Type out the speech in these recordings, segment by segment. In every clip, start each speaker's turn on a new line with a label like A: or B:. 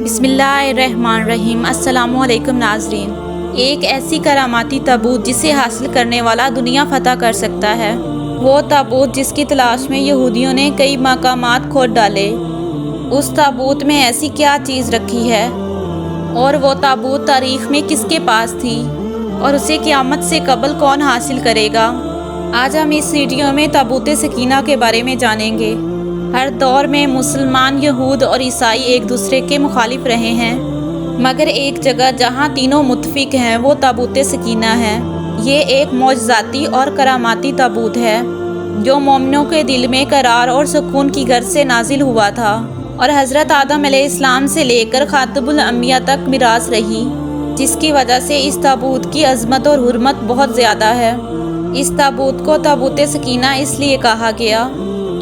A: بسم اللہ الرحمن الرحیم۔ السلام علیکم ناظرین۔ ایک ایسی کراماتی تابوت جسے حاصل کرنے والا دنیا فتح کر سکتا ہے، وہ تابوت جس کی تلاش میں یہودیوں نے کئی مقامات کھود ڈالے۔ اس تابوت میں ایسی کیا چیز رکھی ہے، اور وہ تابوت تاریخ میں کس کے پاس تھی، اور اسے قیامت سے قبل کون حاصل کرے گا؟ آج ہم اس ویڈیو میں تابوت سکینہ کے بارے میں جانیں گے۔ ہر دور میں مسلمان، یہود اور عیسائی ایک دوسرے کے مخالف رہے ہیں، مگر ایک جگہ جہاں تینوں متفق ہیں وہ تابوت سکینہ ہے۔ یہ ایک معجزاتی اور کراماتی تابوت ہے جو مومنوں کے دل میں قرار اور سکون کی غرض سے نازل ہوا تھا، اور حضرت آدم علیہ السلام سے لے کر خاتم الانبیاء تک میراث رہی، جس کی وجہ سے اس تابوت کی عظمت اور حرمت بہت زیادہ ہے۔ اس تابوت کو تابوت سکینہ اس لیے کہا گیا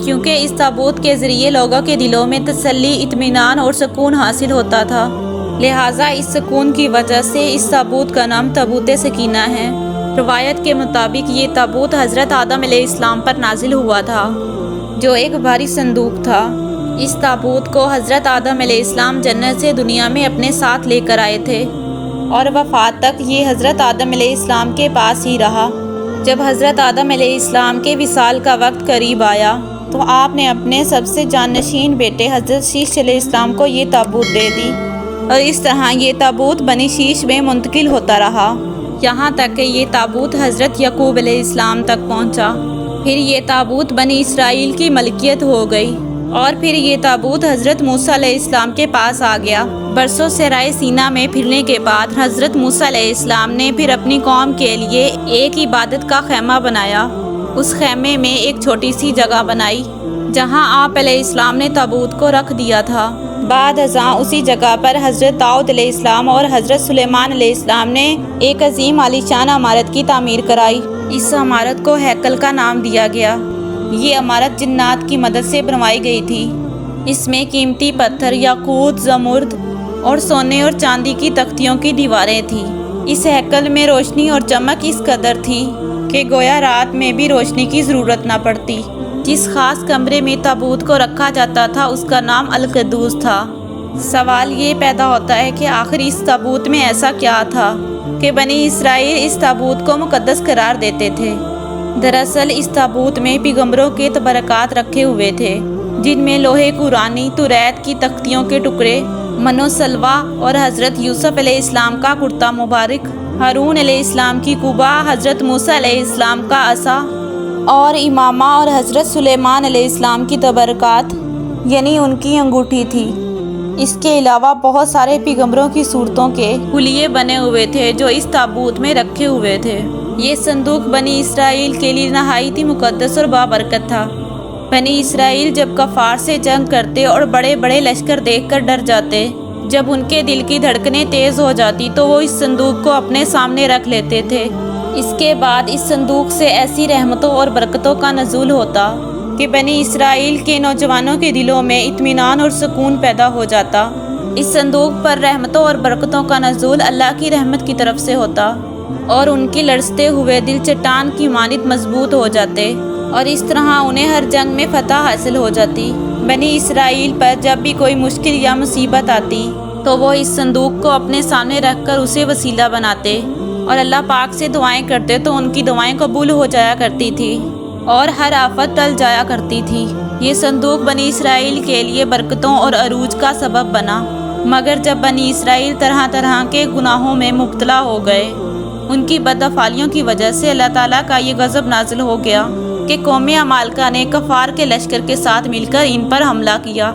A: کیونکہ اس تابوت کے ذریعے لوگوں کے دلوں میں تسلی، اطمینان اور سکون حاصل ہوتا تھا، لہٰذا اس سکون کی وجہ سے اس تابوت کا نام تابوت سکینہ ہے۔ روایت کے مطابق یہ تابوت حضرت آدم علیہ السلام پر نازل ہوا تھا، جو ایک بھاری صندوق تھا۔ اس تابوت کو حضرت آدم علیہ السلام جنت سے دنیا میں اپنے ساتھ لے کر آئے تھے، اور وفات تک یہ حضرت آدم علیہ السلام کے پاس ہی رہا۔ جب حضرت آدم علیہ السلام کے وصال کا وقت قریب آیا تو آپ نے اپنے سب سے جانشین بیٹے حضرت شیش علیہ السلام کو یہ تابوت دے دی، اور اس طرح یہ تابوت بنی شیش میں منتقل ہوتا رہا، یہاں تک کہ یہ تابوت حضرت یعقوب علیہ السلام تک پہنچا۔ پھر یہ تابوت بنی اسرائیل کی ملکیت ہو گئی، اور پھر یہ تابوت حضرت موسیٰ علیہ السلام کے پاس آ گیا۔ برسوں صحرائے سینا میں پھرنے کے بعد حضرت موسیٰ علیہ السلام نے پھر اپنی قوم کے لیے ایک عبادت کا خیمہ بنایا۔ اس خیمے میں ایک چھوٹی سی جگہ بنائی جہاں آپ علیہ السلام نے تابوت کو رکھ دیا تھا۔ بعد ازاں اسی جگہ پر حضرت داؤد علیہ السلام اور حضرت سلیمان علیہ السلام نے ایک عظیم عالیشان عمارت کی تعمیر کرائی۔ اس عمارت کو ہیکل کا نام دیا گیا۔ یہ عمارت جنات کی مدد سے بنوائی گئی تھی۔ اس میں قیمتی پتھر، یاقوت، زمرد اور سونے اور چاندی کی تختیوں کی دیواریں تھیں۔ اس ہیکل میں روشنی اور چمک اس قدر تھی کہ گویا رات میں بھی روشنی کی ضرورت نہ پڑتی۔ جس خاص کمرے میں تابوت کو رکھا جاتا تھا اس کا نام القدوس تھا۔ سوال یہ پیدا ہوتا ہے کہ آخر اس تابوت میں ایسا کیا تھا کہ بنی اسرائیل اس تابوت کو مقدس قرار دیتے تھے؟ دراصل اس تابوت میں پیغمبروں کے تبرکات رکھے ہوئے تھے، جن میں لوہے قرآنی، توریت کی تختیوں کے ٹکڑے، من و سلوہ اور حضرت یوسف علیہ السلام کا کرتا مبارک، ہارون علیہ السلام کی قبا، حضرت موسیٰ علیہ السلام کا عصا اور امامہ، اور حضرت سلیمان علیہ السلام کی تبرکات یعنی ان کی انگوٹھی تھی۔ اس کے علاوہ بہت سارے پیغمبروں کی صورتوں کے حلیے بنے ہوئے تھے جو اس تابوت میں رکھے ہوئے تھے۔ یہ صندوق بنی اسرائیل کے لیے نہایت ہی مقدس اور بابرکت تھا۔ بنی اسرائیل جب کفار سے جنگ کرتے اور بڑے بڑے لشکر دیکھ کر ڈر جاتے، جب ان کے دل کی دھڑکنیں تیز ہو جاتی تو وہ اس صندوق کو اپنے سامنے رکھ لیتے تھے۔ اس کے بعد اس صندوق سے ایسی رحمتوں اور برکتوں کا نزول ہوتا کہ بنی اسرائیل کے نوجوانوں کے دلوں میں اطمینان اور سکون پیدا ہو جاتا۔ اس صندوق پر رحمتوں اور برکتوں کا نزول اللہ کی رحمت کی طرف سے ہوتا، اور ان کے لرزتے ہوئے دل چٹان کی مانند مضبوط ہو جاتے، اور اس طرح انہیں ہر جنگ میں فتح حاصل ہو جاتی۔ بنی اسرائیل پر جب بھی کوئی مشکل یا مصیبت آتی تو وہ اس صندوق کو اپنے سامنے رکھ کر اسے وسیلہ بناتے، اور اللہ پاک سے دعائیں کرتے تو ان کی دعائیں قبول ہو جایا کرتی تھی، اور ہر آفت ٹل جایا کرتی تھی۔ یہ صندوق بنی اسرائیل کے لیے برکتوں اور عروج کا سبب بنا، مگر جب بنی اسرائیل طرح طرح کے گناہوں میں مبتلا ہو گئے، ان کی بدافعالیوں کی وجہ سے اللہ تعالیٰ کا یہ غضب نازل ہو گیا کہ قوم عمالقہ نے کفار کے لشکر کے ساتھ مل کر ان پر حملہ کیا۔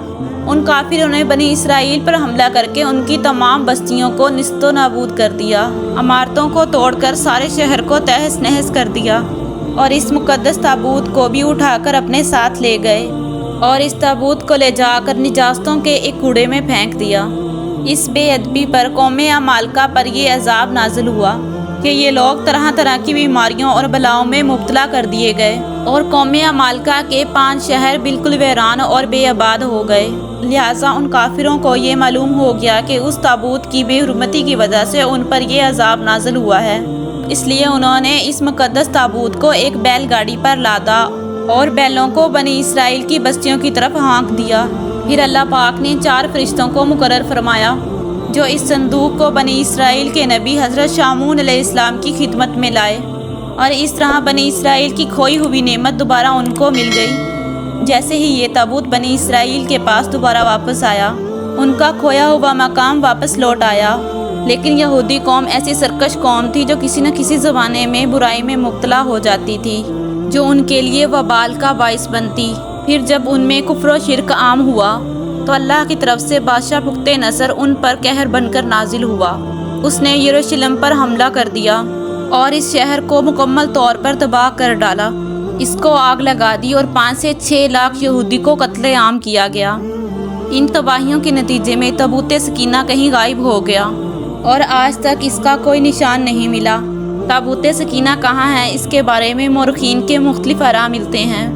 A: ان کافروں نے بنی اسرائیل پر حملہ کر کے ان کی تمام بستیوں کو نیست و نابود کر دیا، عمارتوں کو توڑ کر سارے شہر کو تہس نہس کر دیا، اور اس مقدس تابوت کو بھی اٹھا کر اپنے ساتھ لے گئے، اور اس تابوت کو لے جا کر نجاستوں کے ایک کوڑے میں پھینک دیا۔ اس بے ادبی پر قوم عمالقہ پر یہ عذاب نازل ہوا کہ یہ لوگ طرح طرح کی بیماریوں اور بلاؤں میں مبتلا کر دیے گئے، اور قوم عمالقہ کے 5 شہر بالکل ویران اور بے آباد ہو گئے۔ لہٰذا ان کافروں کو یہ معلوم ہو گیا کہ اس تابوت کی بے حرمتی کی وجہ سے ان پر یہ عذاب نازل ہوا ہے، اس لیے انہوں نے اس مقدس تابوت کو ایک بیل گاڑی پر لادا اور بیلوں کو بنی اسرائیل کی بستیوں کی طرف ہانک دیا۔ پھر اللہ پاک نے 4 فرشتوں کو مقرر فرمایا جو اس صندوق کو بنی اسرائیل کے نبی حضرت شامون علیہ السلام کی خدمت میں لائے، اور اس طرح بنی اسرائیل کی کھوئی ہوئی نعمت دوبارہ ان کو مل گئی۔ جیسے ہی یہ تابوت بنی اسرائیل کے پاس دوبارہ واپس آیا، ان کا کھویا ہوا مقام واپس لوٹ آیا۔ لیکن یہودی قوم ایسی سرکش قوم تھی جو کسی نہ کسی زمانے میں برائی میں مبتلا ہو جاتی تھی، جو ان کے لیے وبال کا باعث بنتی۔ پھر جب ان میں کفر و شرک عام ہوا تو اللہ کی طرف سے بادشاہ پختہ نصر ان پر قہر بن کر نازل ہوا۔ اس نے یروشلم پر حملہ کر دیا اور اس شہر کو مکمل طور پر تباہ کر ڈالا۔ اس کو آگ لگا دی اور 5 سے 6 لاکھ یہودی کو قتل عام کیا گیا۔ ان تباہیوں کے نتیجے میں تابوت سکینہ کہیں غائب ہو گیا اور آج تک اس کا کوئی نشان نہیں ملا۔ تابوت سکینہ کہاں ہے، اس کے بارے میں مورخین کے مختلف آراء ملتے ہیں۔